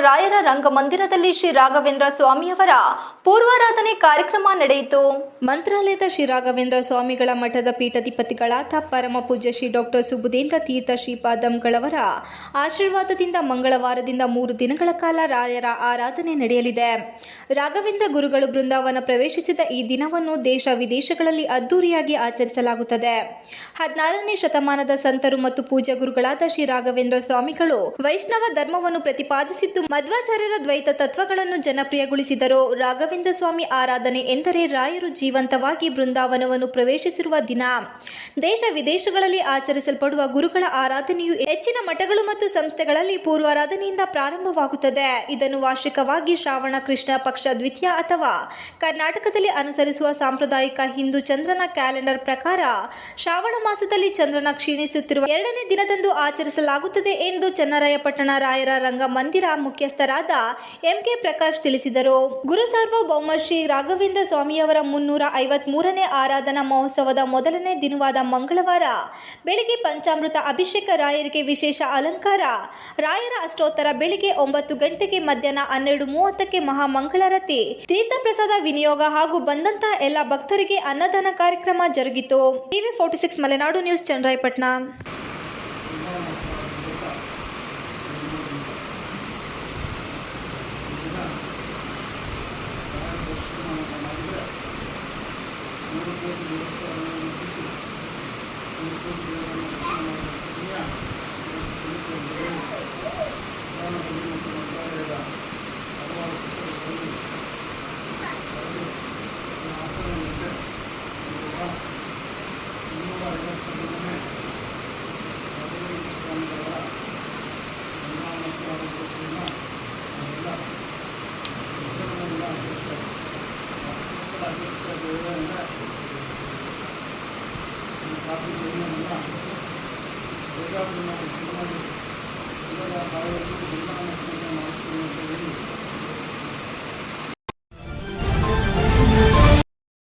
ರಾಯರ ರಂಗಮಂದಿರದಲ್ಲಿ ಶ್ರೀ ರಾಘವೇಂದ್ರ ಸ್ವಾಮಿಯವರ ಪೂರ್ವಾರಾಧನೆ ಕಾರ್ಯಕ್ರಮ ನಡೆಯಿತು. ಮಂತ್ರಾಲಯದ ಶ್ರೀ ರಾಘವೇಂದ್ರ ಸ್ವಾಮಿಗಳ ಮಠದ ಪೀಠಾಧಿಪತಿಗಳಾದ ಪರಮ ಪೂಜ್ಯ ಶ್ರೀ ಡಾಕ್ಟರ್ ಸುಬುಧೇಂದ್ರ ತೀರ್ಥ ಶ್ರೀಪಾದಂಗಳವರ ಆಶೀರ್ವಾದದಿಂದ ಮಂಗಳವಾರದಿಂದ 3 ದಿನಗಳ ಕಾಲ ರಾಯರ ಆರಾಧನೆ ನಡೆಯಲಿದೆ. ರಾಘವೇಂದ್ರ ಗುರುಗಳು ಬೃಂದಾವನ ಪ್ರವೇಶಿಸಿದ ಈ ದಿನವನ್ನು ದೇಶ ವಿದೇಶಗಳಲ್ಲಿ ಅದ್ದೂರಿಯಾಗಿ ಆಚರಿಸಲಾಗುತ್ತದೆ. 14ನೇ ಶತಮಾನದ ಸಂತರು ಮತ್ತು ಪೂಜ್ಯ ಗುರುಗಳಾದ ಶ್ರೀ ರಾಘವೇಂದ್ರ ಸ್ವಾಮಿಗಳು ವೈಷ್ಣವ ಧರ್ಮವನ್ನು ಪ್ರತಿಪಾದಿಸಿದ್ದು ಮಧ್ವಾಚಾರ್ಯರ ದ್ವೈತ ತತ್ವಗಳನ್ನು ಜನಪ್ರಿಯಗೊಳಿಸಿದರು. ರಾಘವೇಂದ್ರ ಸ್ವಾಮಿ ಆರಾಧನೆ ಎಂದರೆ ರಾಯರು ಜೀವಂತವಾಗಿ ಬೃಂದಾವನವನ್ನು ಪ್ರವೇಶಿಸಿರುವ ದಿನ. ದೇಶ ವಿದೇಶಗಳಲ್ಲಿ ಆಚರಿಸಲ್ಪಡುವ ಗುರುಗಳ ಆರಾಧನೆಯು ಹೆಚ್ಚಿನ ಮಠಗಳು ಮತ್ತು ಸಂಸ್ಥೆಗಳಲ್ಲಿ ಪೂರ್ವಾರಾಧನೆಯಿಂದ ಪ್ರಾರಂಭವಾಗುತ್ತದೆ. ಇದನ್ನು ವಾರ್ಷಿಕವಾಗಿ ಶ್ರಾವಣ ಕೃಷ್ಣ ಪಕ್ಷ ದ್ವಿತೀಯ ಅಥವಾ ಕರ್ನಾಟಕದಲ್ಲಿ ಅನುಸರಿಸುವ ಸಾಂಪ್ರದಾಯಿಕ ಹಿಂದೂ ಚಂದ್ರನ ಕ್ಯಾಲೆಂಡರ್ ಪ್ರಕಾರ ಶ್ರಾವಣ ಮಾಸದಲ್ಲಿ ಚಂದ್ರನ ಕ್ಷೀಣಿಸುತ್ತಿರುವ 2ನೇ ದಿನದಂದು ಆಚರಿಸಲಾಗುತ್ತದೆ ಎಂದು ಚನ್ನರಾಯಪಟ್ಟಣ ರಾಯರ ರಂಗಮಂದಿರ ಮುಖ್ಯಸ್ಥರಾದ ಎಂ.ಕೆ. ಪ್ರಕಾಶ್ ತಿಳಿಸಿದರು. ಗುರು ಸಾರ್ವಭೌಮ ಶ್ರೀ ರಾಘವೇಂದ್ರ ಸ್ವಾಮಿಯವರ 353ನೇ ಆರಾಧನಾ ಮಹೋತ್ಸವದ ಮೊದಲನೇ ದಿನವಾದ ಮಂಗಳವಾರ ಬೆಳಿಗ್ಗೆ ಪಂಚಾಮೃತ ಅಭಿಷೇಕ, ರಾಯರಿಗೆ ವಿಶೇಷ ಅಲಂಕಾರ, ರಾಯರ ಅಷ್ಟೋತ್ತರ ಬೆಳಿಗ್ಗೆ 9 ಗಂಟೆಗೆ, ಮಧ್ಯಾಹ್ನ 12:30ಕ್ಕೆ ಮಹಾಮಂಗಳಾರತಿ, ತೀರ್ಥ ಪ್ರಸಾದ ವಿನಿಯೋಗ ಹಾಗೂ ಬಂದಂತಹ ಎಲ್ಲ ಭಕ್ತರಿಗೆ ಅನ್ನದಾನ ಕಾರ್ಯಕ್ರಮ ಜರುಗಿತು. TV 46 Malenadu news, Channarayapatna. Gracias.